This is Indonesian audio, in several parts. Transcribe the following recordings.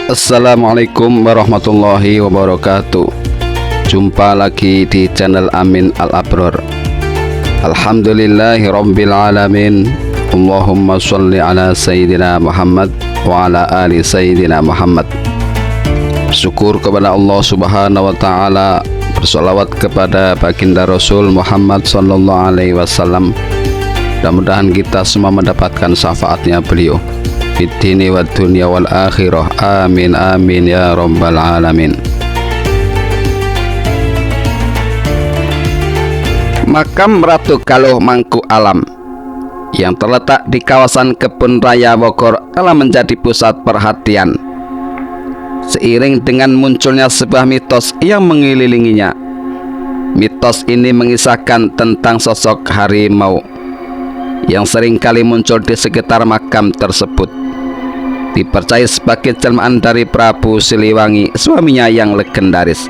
Assalamualaikum warahmatullahi wabarakatuh. Jumpa lagi di channel Amin Al-Abror. Alhamdulillahi rabbil alamin. Allahumma sholli ala Sayyidina Muhammad wa ala ali Sayyidina Muhammad. Syukur kepada Allah subhanahu wa ta'ala, bersolawat kepada baginda Rasul Muhammad sallallahu alaihi wasallam. Mudah-mudahan kita semua mendapatkan syafaatnya beliau fid dini wad dunya wal akhirah. Amin amin ya rabbal alamin. Makam Ratu Galuh Mangku Alam yang terletak di kawasan Kebun Raya Bogor telah menjadi pusat perhatian seiring dengan munculnya sebuah mitos yang mengelilinginya. Mitos ini mengisahkan tentang sosok harimau yang seringkali muncul di sekitar makam tersebut. Dipercaya sebagai jelmaan dari Prabu Siliwangi, suaminya yang legendaris.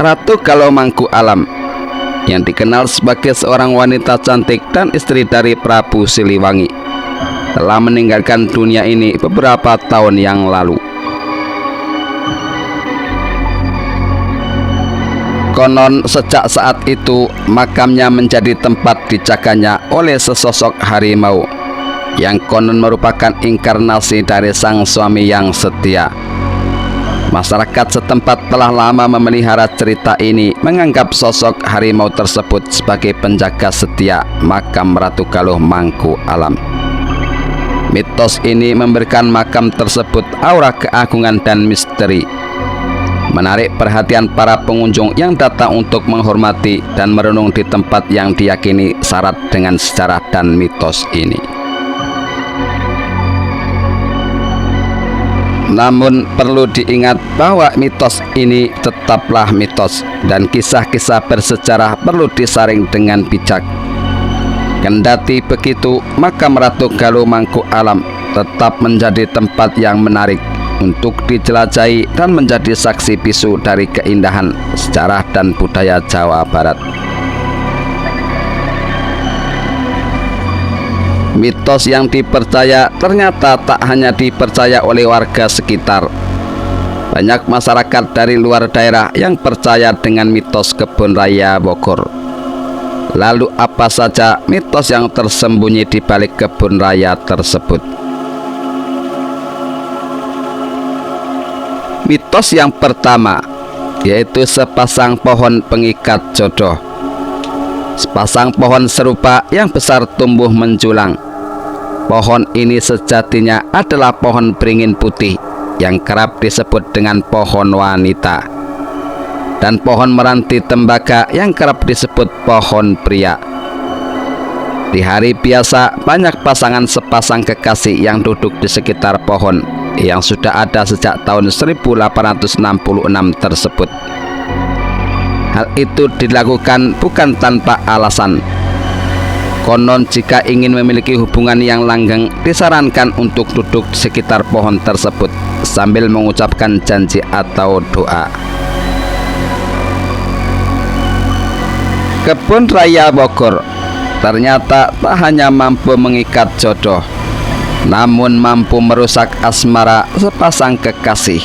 Ratu Galuh Mangku Alam yang dikenal sebagai seorang wanita cantik dan istri dari Prabu Siliwangi telah meninggalkan dunia ini beberapa tahun yang lalu. Konon sejak saat itu makamnya menjadi tempat dijaganya oleh sesosok harimau yang konon merupakan inkarnasi dari sang suami yang setia. Masyarakat setempat telah lama memelihara cerita ini, menganggap sosok harimau tersebut sebagai penjaga setia makam Ratu Galuh Mangku Alam. Mitos ini memberikan makam tersebut aura keagungan dan misteri, menarik perhatian para pengunjung yang datang untuk menghormati dan merenung di tempat yang diyakini syarat dengan sejarah dan mitos ini. Namun perlu diingat bahwa mitos ini tetaplah mitos dan kisah-kisah bersejarah perlu disaring dengan bijak. Kendati begitu, makam Ratu Galuh Mangku Alam tetap menjadi tempat yang menarik untuk dijelajahi dan menjadi saksi bisu dari keindahan sejarah dan budaya Jawa Barat. Mitos yang dipercaya ternyata tak hanya dipercaya oleh warga sekitar. Banyak masyarakat dari luar daerah yang percaya dengan mitos Kebun Raya Bogor. Lalu apa saja mitos yang tersembunyi di balik kebun raya tersebut? Mitos yang pertama yaitu sepasang pohon pengikat jodoh. Sepasang pohon serupa yang besar tumbuh menjulang. Pohon ini sejatinya adalah pohon beringin putih yang kerap disebut dengan pohon wanita, dan pohon meranti tembaga yang kerap disebut pohon pria. Di hari biasa, banyak pasangan sepasang kekasih yang duduk di sekitar pohon yang sudah ada sejak tahun 1866 tersebut. Hal itu dilakukan bukan tanpa alasan. Konon jika ingin memiliki hubungan yang langgeng, disarankan untuk duduk di sekitar pohon tersebut sambil mengucapkan janji atau doa. Kebun Raya Bogor ternyata tak hanya mampu mengikat jodoh, namun mampu merusak asmara sepasang kekasih.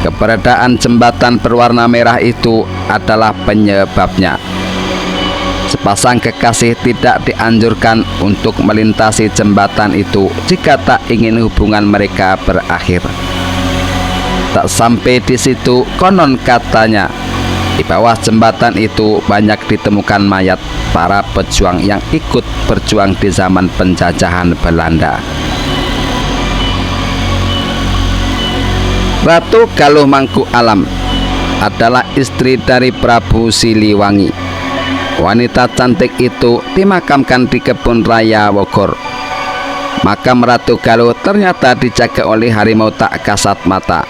Keberadaan jembatan berwarna merah itu adalah penyebabnya. Sepasang kekasih tidak dianjurkan untuk melintasi jembatan itu jika tak ingin hubungan mereka berakhir. Tak sampai di situ, konon katanya di bawah jembatan itu banyak ditemukan mayat para pejuang yang ikut berjuang di zaman penjajahan Belanda. Ratu Galuh Mangku Alam adalah istri dari Prabu Siliwangi. Wanita cantik itu dimakamkan di Kebun Raya Bogor. Makam Ratu Galuh ternyata dijaga oleh harimau tak kasat mata.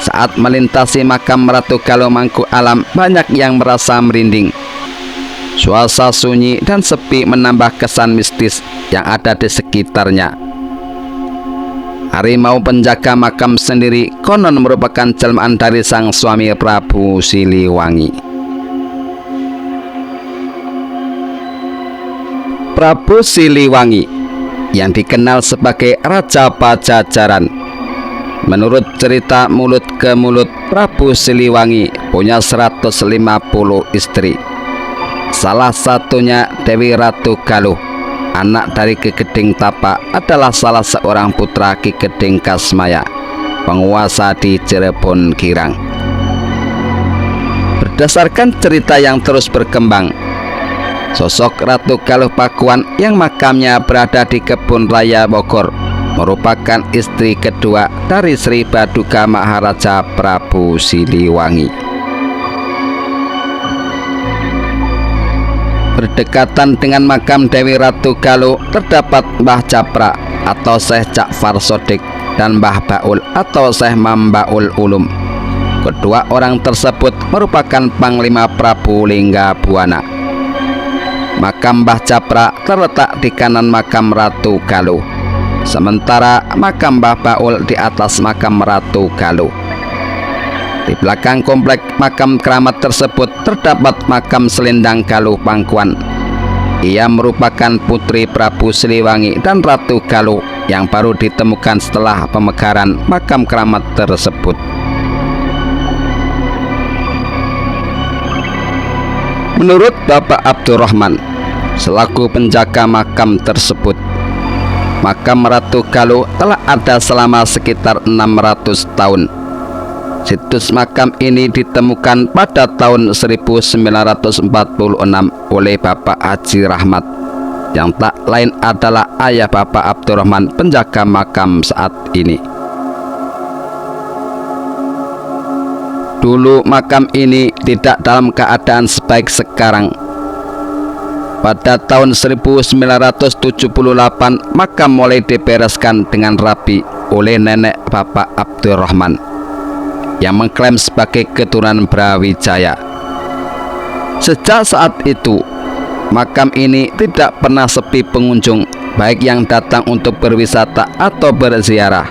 Saat melintasi makam Ratu Galuh Mangku Alam, banyak yang merasa merinding. Suasana sunyi dan sepi menambah kesan mistis yang ada di sekitarnya. Harimau penjaga makam sendiri konon merupakan jelmaan dari sang suami Prabu Siliwangi. Prabu Siliwangi yang dikenal sebagai Raja Pajajaran. Menurut cerita mulut ke mulut, Prabu Siliwangi punya 150 istri. Salah satunya Dewi Ratu Galuh, anak dari Ki Gedeng Tapa, adalah salah seorang putra Ki Gedeng Kasmaya, penguasa di Cirebon Girang. Berdasarkan cerita yang terus berkembang, sosok Ratu Galuh Pakuan yang makamnya berada di Kebun Raya Bogor merupakan istri kedua dari Sri Baduga Maharaja Prabu Siliwangi. Berdekatan dengan makam Dewi Ratu Galuh terdapat Mbah Japra atau Syekh Ja'far Shodiq dan Mbah Baul atau Syekh Mambaul Ulum. Kedua orang tersebut merupakan Panglima Prabu Linggabuana. Makam Mbah Japra terletak di kanan makam Ratu Galuh, sementara makam Mbah Baul di atas makam Ratu Galuh. Di belakang komplek makam keramat tersebut terdapat makam Selendang Galuh Pangkuan. Ia merupakan putri Prabu Siliwangi dan Ratu Galuh yang baru ditemukan setelah pemekaran makam keramat tersebut. Menurut Bapak Abdurrahman selaku penjaga makam tersebut, makam Ratu Galuh telah ada selama sekitar 600 tahun. Situs makam ini ditemukan pada tahun 1946 oleh Bapak Haji Rahmat, yang tak lain adalah ayah Bapak Abdurrahman, penjaga makam saat ini. Dulu makam ini tidak dalam keadaan sebaik sekarang. Pada tahun 1978 makam mulai dibereskan dengan rapi oleh nenek Bapak Abdurrahman yang mengklaim sebagai keturunan Brawijaya. Sejak saat itu makam ini tidak pernah sepi pengunjung, baik yang datang untuk berwisata atau berziarah.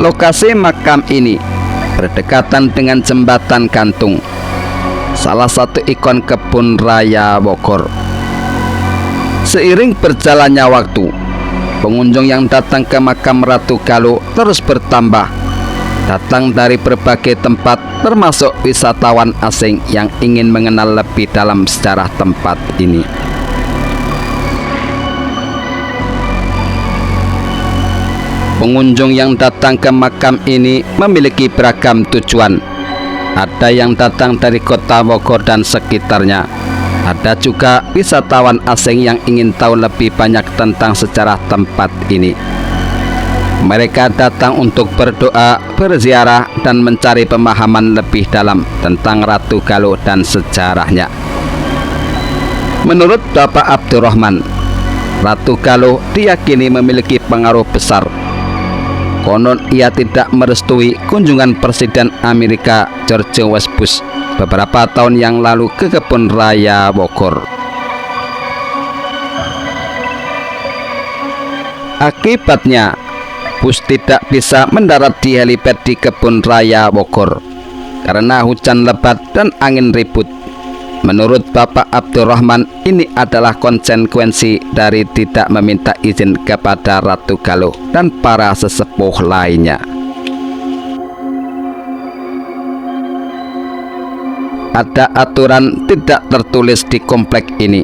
Lokasi makam ini berdekatan dengan jembatan gantung, salah satu ikon Kebun Raya Bogor. Seiring berjalannya waktu, pengunjung yang datang ke makam Ratu Galuh terus bertambah, datang dari berbagai tempat, termasuk wisatawan asing yang ingin mengenal lebih dalam sejarah tempat ini. Pengunjung yang datang ke makam ini memiliki beragam tujuan. Ada yang datang dari kota Bogor dan sekitarnya. Ada juga wisatawan asing yang ingin tahu lebih banyak tentang sejarah tempat ini. Mereka datang untuk berdoa, berziarah, dan mencari pemahaman lebih dalam tentang Ratu Galuh dan sejarahnya. Menurut Bapak Abdurrahman, Ratu Galuh diyakini memiliki pengaruh besar. Konon ia tidak merestui kunjungan Presiden Amerika George W. Bush beberapa tahun yang lalu ke Kebun Raya Bogor. Akibatnya, Bush tidak bisa mendarat di helipad di Kebun Raya Bogor karena hujan lebat dan angin ribut. Menurut Bapak Abdurrahman, ini adalah konsekuensi dari tidak meminta izin kepada Ratu Galuh dan para sesepuh lainnya. Ada aturan tidak tertulis di komplek ini.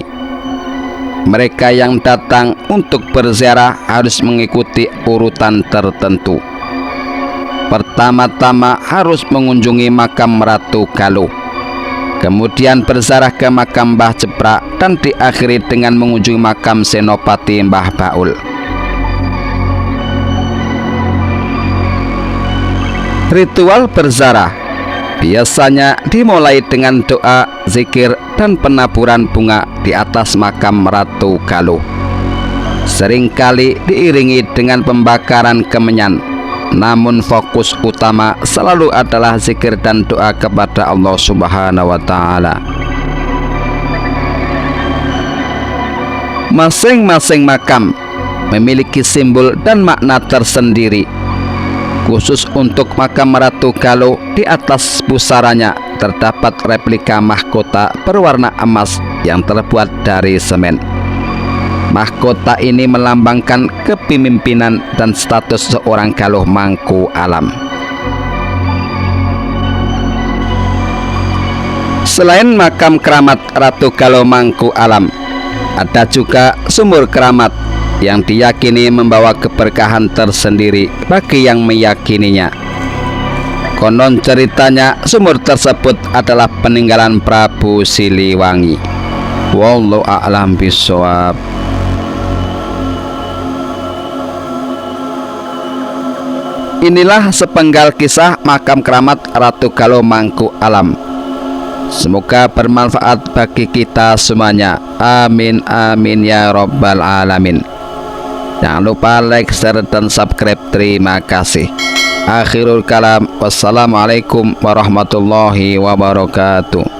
Mereka yang datang untuk berziarah harus mengikuti urutan tertentu. Pertama-tama harus mengunjungi makam Ratu Galuh, kemudian berziarah ke makam Mbah Japra, dan diakhiri dengan mengunjungi makam Senopati Mbah Baul. Ritual berziarah biasanya dimulai dengan doa, zikir, dan penaburan bunga di atas makam Ratu Galuh. Seringkali diiringi dengan pembakaran kemenyan, namun fokus utama selalu adalah zikir dan doa kepada Allah Subhanahu wa Ta'ala. Masing-masing makam memiliki simbol dan makna tersendiri. Khusus untuk makam Ratu Galuh, di atas pusaranya terdapat replika mahkota berwarna emas yang terbuat dari semen. Mahkota ini melambangkan kepemimpinan dan status seorang Galuh Mangku Alam. Selain makam keramat Ratu Galuh Mangku Alam, ada juga sumur keramat yang diyakini membawa keberkahan tersendiri bagi yang meyakininya. Konon ceritanya sumur tersebut adalah peninggalan Prabu Siliwangi. Wallahu a'lam bishawab. Inilah sepenggal kisah makam keramat Ratu Galuh Mangku Alam. Semoga bermanfaat bagi kita semuanya. Amin amin ya rabbal alamin. Jangan lupa like, share, dan subscribe. Terima kasih. Akhirul kalam. Wassalamualaikum warahmatullahi wabarakatuh.